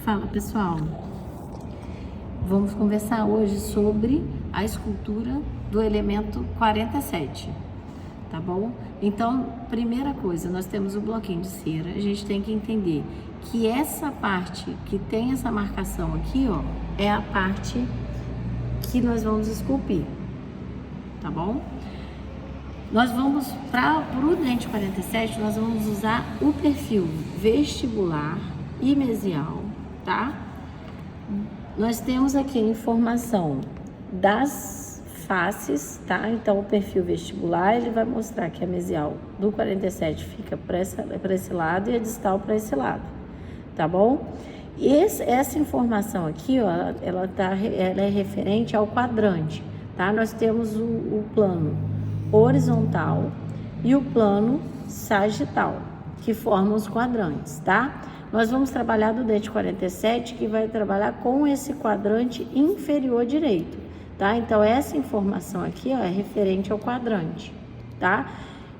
Fala pessoal, vamos conversar hoje sobre a escultura do elemento 47, tá bom? Então, primeira coisa, nós temos o bloquinho de cera, a gente tem que entender que essa parte que tem essa marcação aqui, ó, é a parte que nós vamos esculpir, tá bom? Nós vamos, para o dente 47, nós vamos usar o perfil vestibular e mesial, tá? Nós temos aqui a informação das faces, tá? Então, o perfil vestibular, ele vai mostrar que a mesial do 47 fica para esse lado e a distal para esse lado, tá bom? Essa informação aqui, ó, ela é referente ao quadrante, tá? Nós temos o plano horizontal e o plano sagital, que formam os quadrantes, tá? Nós vamos trabalhar do dente 47, que vai trabalhar com esse quadrante inferior direito, tá? Então, essa informação aqui, ó, é referente ao quadrante, tá?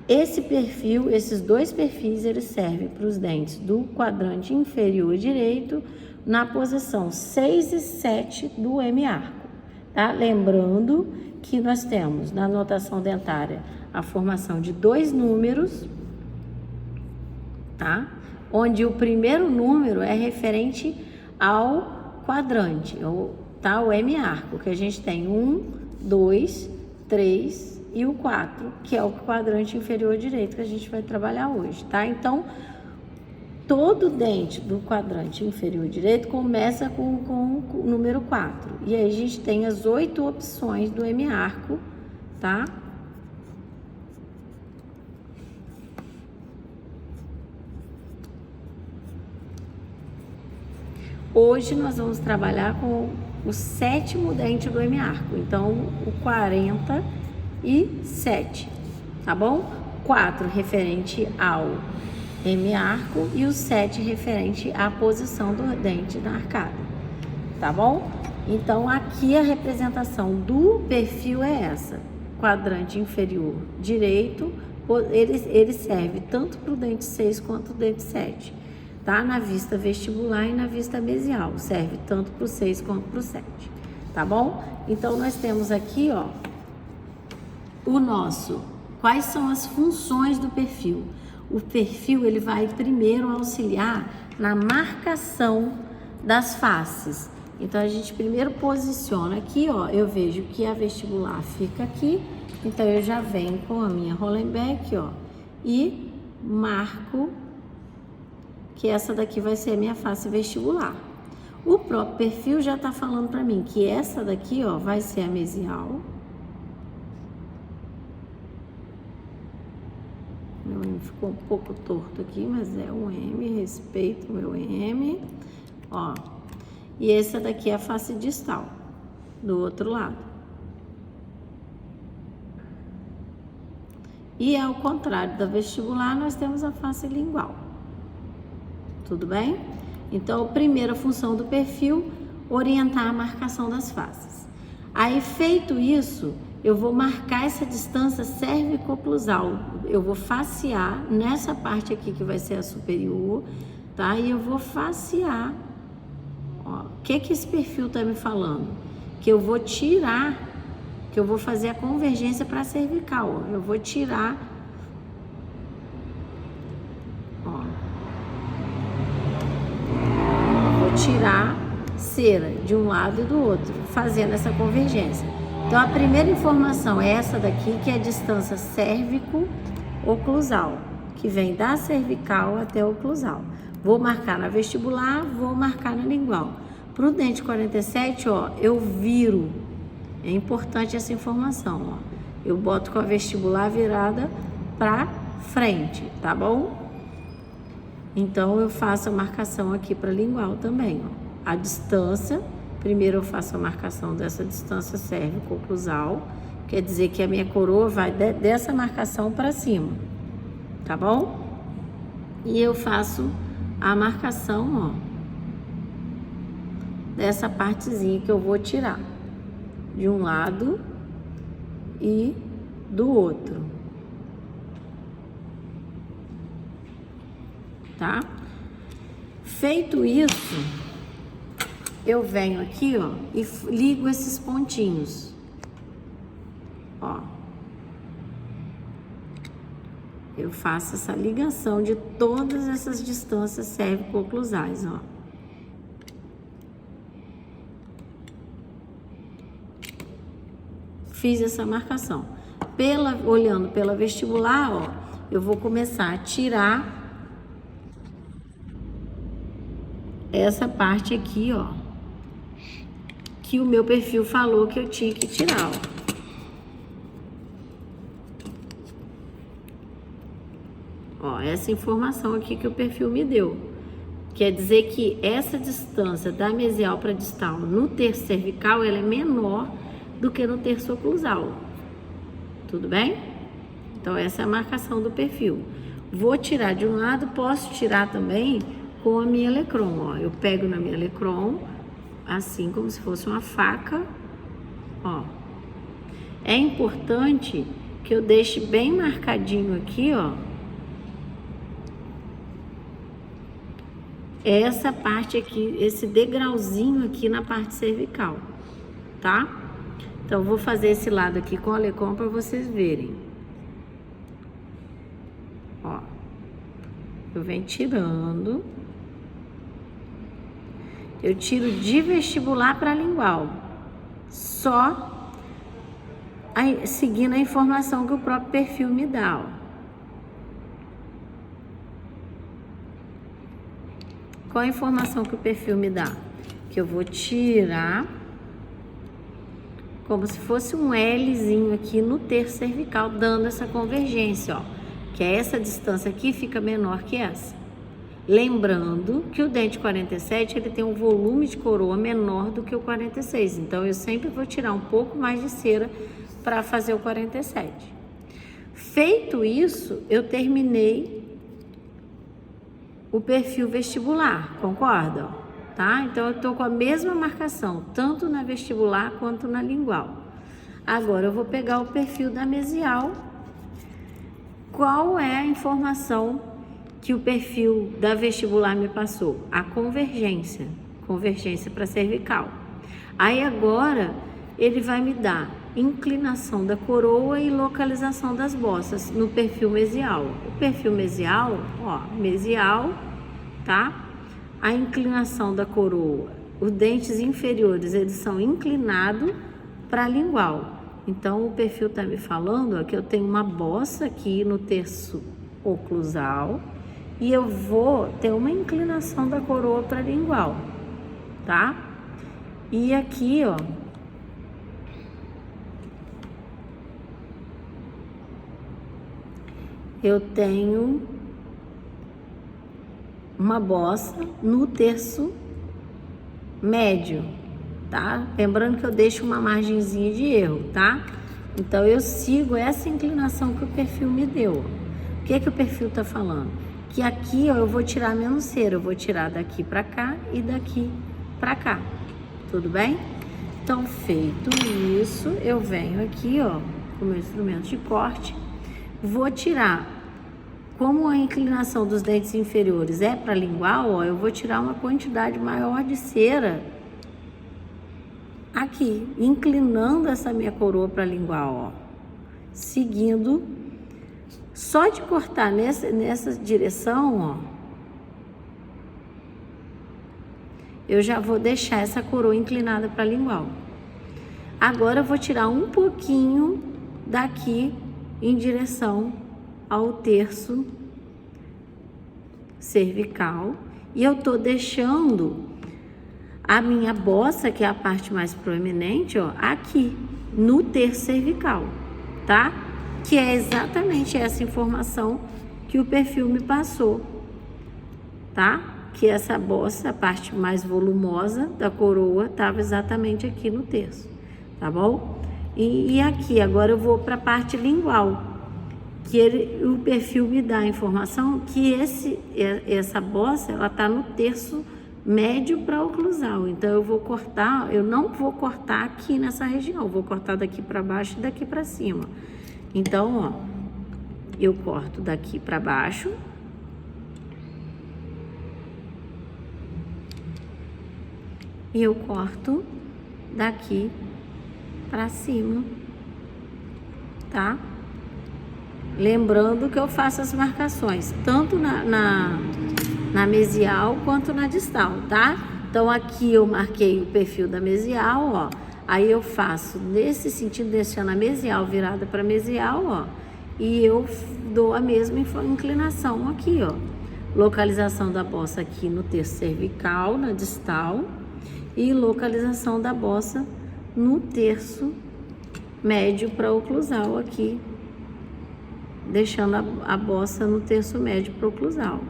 Esse perfil, esses dois perfis, eles servem para os dentes do quadrante inferior direito na posição 6 e 7 do M-arco, tá? Lembrando que nós temos na notação dentária a formação de dois números, tá? Onde o primeiro número é referente ao quadrante, tá? O M-arco, que a gente tem 1, 2, 3 e o 4, que é o quadrante inferior direito que a gente vai trabalhar hoje, tá? Então, todo dente do quadrante inferior direito começa com o número 4. E aí a gente tem as 8 opções do M-arco, tá? Hoje nós vamos trabalhar com o 7º dente do M-arco, então o 47, tá bom? 4 referente ao M-arco e o 7 referente à posição do dente na arcada, tá bom? Então aqui a representação do perfil é essa: quadrante inferior direito, ele serve tanto para o dente 6 quanto o dente 7. Tá? Na vista vestibular e na vista mesial, serve tanto para o 6 quanto para o 7, tá bom? Então, nós temos aqui, ó, quais são as funções do perfil? O perfil, ele vai primeiro auxiliar na marcação das faces. Então, a gente primeiro posiciona aqui, ó, eu vejo que a vestibular fica aqui, então eu já venho com a minha Hollenbeck, ó, e marco que essa daqui vai ser a minha face vestibular. O próprio perfil já tá falando para mim que essa daqui, ó, vai ser a mesial. Meu M ficou um pouco torto aqui, mas é um M, respeito o meu M, ó. E essa daqui é a face distal, do outro lado. E ao contrário da vestibular, nós temos a face lingual. Tudo bem? Então, a primeira função do perfil, orientar a marcação das faces. Aí, feito isso, eu vou marcar essa distância cervicoclusal. Eu vou facear nessa parte aqui que vai ser a superior, tá? E eu vou facear. Ó, o que esse perfil tá me falando? Que eu vou tirar, que eu vou fazer a convergência para a cervical. Ó. Eu vou tirar, tirar cera de um lado e do outro, fazendo essa convergência. Então, a primeira informação é essa daqui, que é a distância cérvico-oclusal, que vem da cervical até a oclusal. Vou marcar na vestibular, vou marcar na lingual. Para o dente 47, ó, eu viro. É importante essa informação, ó. Eu boto com a vestibular virada para frente, tá bom? Então, eu faço a marcação aqui para lingual também, ó. A distância, primeiro eu faço a marcação dessa distância cérvico-oclusal, quer dizer que a minha coroa vai dessa marcação para cima, tá bom? E eu faço a marcação, ó, dessa partezinha que eu vou tirar de um lado e do outro. Tá? Feito isso, eu venho aqui, ó, e ligo esses pontinhos, ó. Eu faço essa ligação de todas essas distâncias cérvico-oclusais, ó. Fiz essa marcação. Olhando pela vestibular, ó, eu vou começar a tirar essa parte aqui, ó, que o meu perfil falou que eu tinha que tirar, ó. Ó, essa informação aqui que o perfil me deu. Quer dizer que essa distância da mesial para distal no terço cervical, ela é menor do que no terço oclusal. Tudo bem? Então, essa é a marcação do perfil. Vou tirar de um lado, posso tirar também com a minha Electron, ó. Eu pego na minha Electron, assim como se fosse uma faca, ó. É importante que eu deixe bem marcadinho aqui, ó, essa parte aqui, esse degrauzinho aqui na parte cervical, tá? Então, eu vou fazer esse lado aqui com a Electron para vocês verem. Ó, eu venho tirando. Eu tiro de vestibular para lingual, só seguindo a informação que o próprio perfil me dá, ó. Qual a informação que o perfil me dá? Que eu vou tirar como se fosse um Lzinho aqui no terço cervical, dando essa convergência, ó. Que é essa distância aqui fica menor que essa. Lembrando que o dente 47, ele tem um volume de coroa menor do que o 46. Então, eu sempre vou tirar um pouco mais de cera para fazer o 47. Feito isso, eu terminei o perfil vestibular, concorda? Tá? Então, eu tô com a mesma marcação, tanto na vestibular quanto na lingual. Agora, eu vou pegar o perfil da mesial. Qual é a informação que o perfil da vestibular me passou? A convergência para cervical. Aí agora ele vai me dar inclinação da coroa e localização das bossas no perfil mesial. O perfil mesial, ó, mesial, tá? A inclinação da coroa, os dentes inferiores, eles são inclinados para lingual. Então o perfil tá me falando, ó, que eu tenho uma bossa aqui no terço oclusal, e eu vou ter uma inclinação da coroa para lingual, tá? E aqui, ó, eu tenho uma bossa no terço médio, tá? Lembrando que eu deixo uma margenzinha de erro, tá? Então, eu sigo essa inclinação que o perfil me deu. O que é que o perfil tá falando? Que aqui, ó, eu vou tirar menos cera, eu vou tirar daqui para cá e daqui para cá, tudo bem? Então, feito isso, eu venho aqui, ó, com o meu instrumento de corte, vou tirar, como a inclinação dos dentes inferiores é para lingual, ó, eu vou tirar uma quantidade maior de cera aqui, inclinando essa minha coroa para lingual, ó, seguindo. Só de cortar nessa direção, ó, eu já vou deixar essa coroa inclinada para lingual. Agora eu vou tirar um pouquinho daqui em direção ao terço cervical, e eu tô deixando a minha bossa, que é a parte mais proeminente, ó, aqui no terço cervical, tá? Que é exatamente essa informação que o perfil me passou, tá? Que essa bossa, a parte mais volumosa da coroa, estava exatamente aqui no terço, tá bom? E aqui, agora eu vou para a parte lingual, que o perfil me dá a informação que essa bossa, ela tá no terço médio para oclusal. Então, eu vou cortar, eu não vou cortar aqui nessa região, eu vou cortar daqui para baixo e daqui para cima. Então, ó, eu corto daqui para baixo, e eu corto daqui para cima, tá? Lembrando que eu faço as marcações tanto na mesial quanto na distal, tá? Então aqui eu marquei o perfil da mesial, ó. Aí eu faço nesse sentido, deixando a mesial virada para mesial, ó. E eu dou a mesma inclinação aqui, ó. Localização da bossa aqui no terço cervical, na distal. E localização da bossa no terço médio para oclusal aqui. Deixando a bossa no terço médio para oclusal.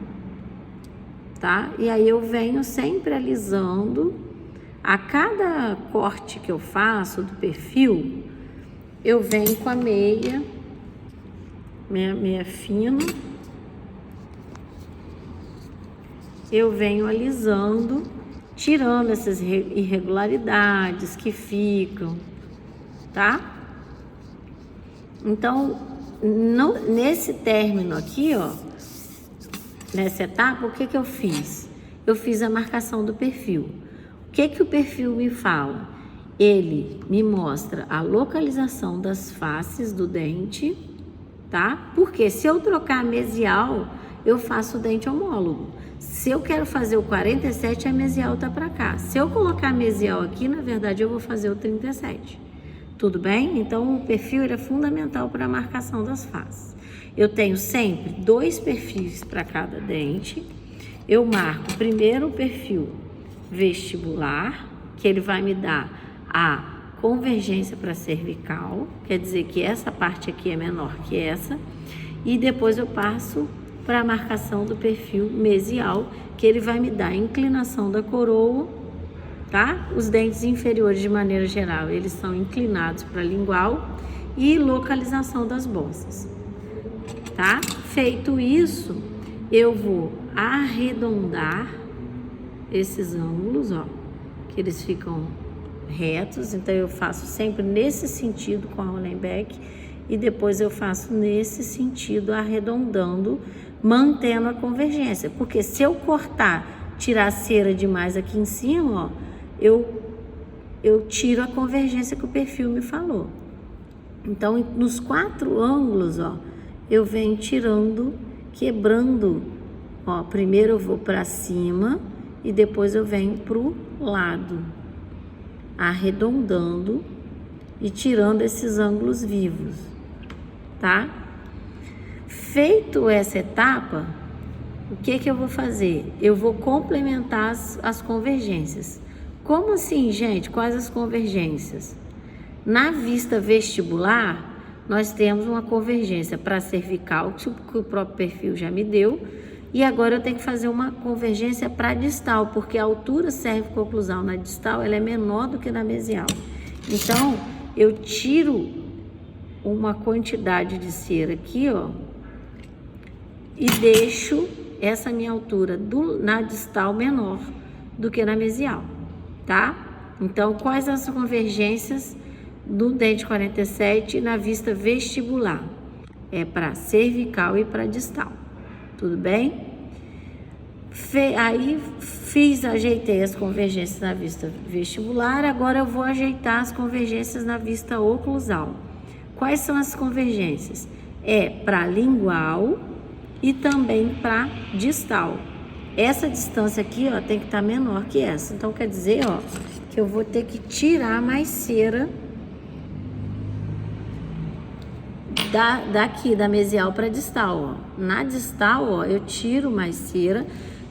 Tá? E aí eu venho sempre alisando. A cada corte que eu faço do perfil, eu venho com a meia fina, eu venho alisando, tirando essas irregularidades que ficam, tá? Então, nesse término aqui, ó, nessa etapa, o que que eu fiz? Eu fiz a marcação do perfil. O que o perfil me fala? Ele me mostra a localização das faces do dente, tá? Porque se eu trocar a mesial, eu faço o dente homólogo. Se eu quero fazer o 47, a mesial tá para cá. Se eu colocar a mesial aqui, na verdade, eu vou fazer o 37. Tudo bem? Então, o perfil é fundamental para a marcação das faces. Eu tenho sempre 2 perfis para cada dente. Eu marco primeiro o perfil vestibular, que ele vai me dar a convergência para cervical, quer dizer que essa parte aqui é menor que essa, e depois eu passo para a marcação do perfil mesial, que ele vai me dar a inclinação da coroa, tá? Os dentes inferiores, de maneira geral, eles são inclinados para a lingual, e localização das bossas, tá? Feito isso, eu vou arredondar esses ângulos, ó, que eles ficam retos, então eu faço sempre nesse sentido com a Hollenbeck e depois eu faço nesse sentido arredondando, mantendo a convergência, porque se eu cortar, tirar a cera demais aqui em cima, ó, eu tiro a convergência que o perfil me falou. Então, nos 4 ângulos, ó, eu venho tirando, quebrando, ó, primeiro eu vou para cima e depois eu venho pro lado, arredondando e tirando esses ângulos vivos, tá? Feito essa etapa, o que que eu vou fazer? Eu vou complementar as convergências. Como assim, gente? Quais as convergências? Na vista vestibular, nós temos uma convergência para cervical, que o próprio perfil já me deu, e agora eu tenho que fazer uma convergência para distal, porque a altura cérvico-oclusal na distal ela é menor do que na mesial. Então, eu tiro uma quantidade de cera aqui, ó, e deixo essa minha altura na distal menor do que na mesial, tá? Então, quais as convergências do dente 47 na vista vestibular? É para cervical e para distal. Tudo bem? Aí ajeitei as convergências na vista vestibular, agora eu vou ajeitar as convergências na vista oclusal. Quais são as convergências? É para lingual e também para distal. Essa distância aqui, ó, tem que estar menor que essa. Então, quer dizer, ó, que eu vou ter que tirar mais cera daqui, da mesial para distal, ó. Na distal, ó, eu tiro mais cera,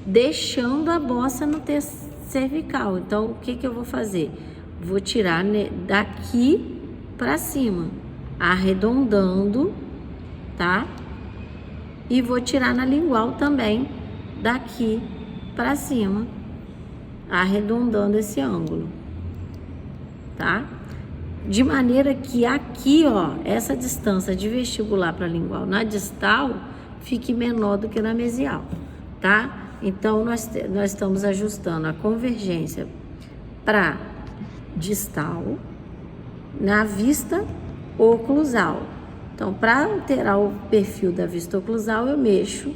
deixando a bossa no terço cervical. Então, o que que eu vou fazer? Vou tirar daqui para cima, arredondando, tá? E vou tirar na lingual também, daqui para cima, arredondando esse ângulo, tá? De maneira que aqui, ó, essa distância de vestibular para lingual na distal fique menor do que na mesial, tá? Então, nós estamos ajustando a convergência para distal na vista oclusal. Então, para alterar o perfil da vista oclusal, eu mexo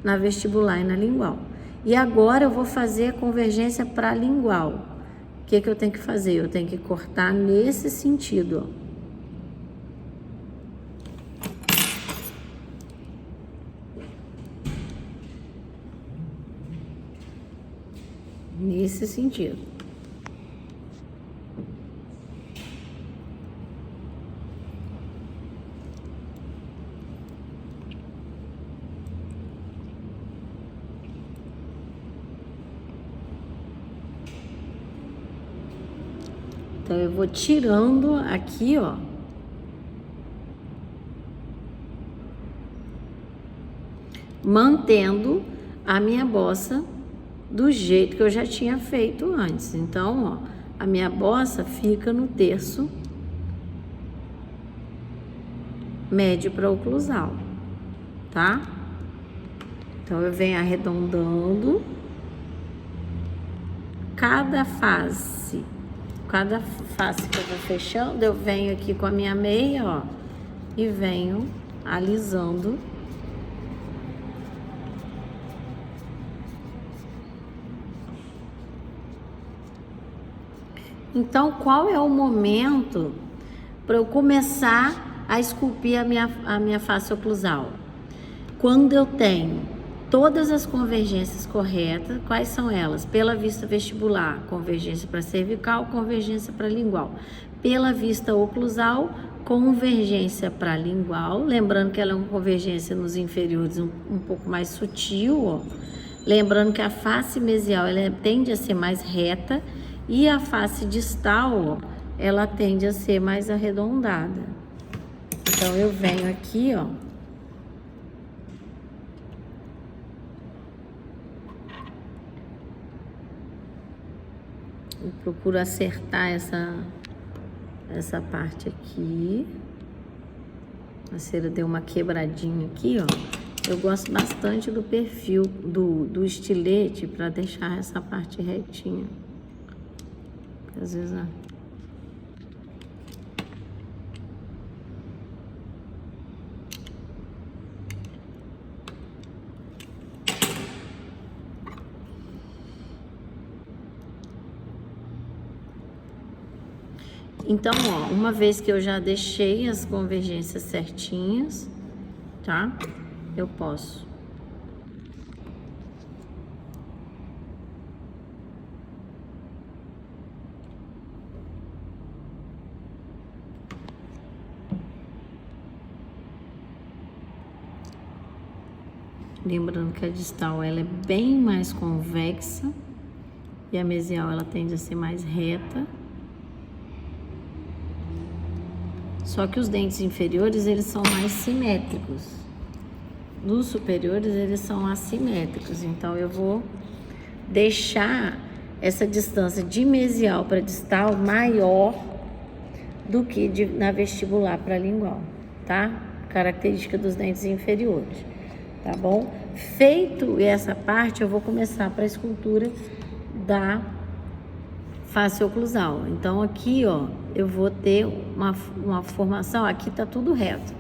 na vestibular e na lingual. E agora eu vou fazer a convergência para lingual. o que eu tenho que fazer? Eu tenho que cortar nesse sentido, ó. Nesse sentido. Então, eu vou tirando aqui, ó. Mantendo a minha bossa do jeito que eu já tinha feito antes. Então, ó, a minha bossa fica no terço médio para oclusal, tá? Então, eu venho arredondando cada face que eu vou fechando, eu venho aqui com a minha meia, ó, e venho alisando. Então, qual é o momento para eu começar a esculpir a minha face oclusal? Quando eu tenho todas as convergências corretas. Quais são elas? Pela vista vestibular, convergência para cervical, convergência para lingual. Pela vista oclusal, convergência para lingual. Lembrando que ela é uma convergência nos inferiores um pouco mais sutil, ó. Lembrando que a face mesial ela tende a ser mais reta e a face distal, ó, ela tende a ser mais arredondada. Então, eu venho aqui, ó. Eu procuro acertar essa parte aqui. A cera deu uma quebradinha aqui, ó. Eu gosto bastante do perfil do estilete para deixar essa parte retinha. Às vezes, ó. Então, ó, uma vez que eu já deixei as convergências certinhas, tá? Eu posso lembrando que a distal ela é bem mais convexa e a mesial ela tende a ser mais reta. Só que os dentes inferiores, eles são mais simétricos. Nos superiores, eles são assimétricos. Então, eu vou deixar essa distância de mesial para distal maior do que na vestibular para lingual, tá? Característica dos dentes inferiores, tá bom? Feito essa parte, eu vou começar para a escultura da face oclusal. Então, aqui, ó, eu vou ter uma formação, aqui tá tudo reto.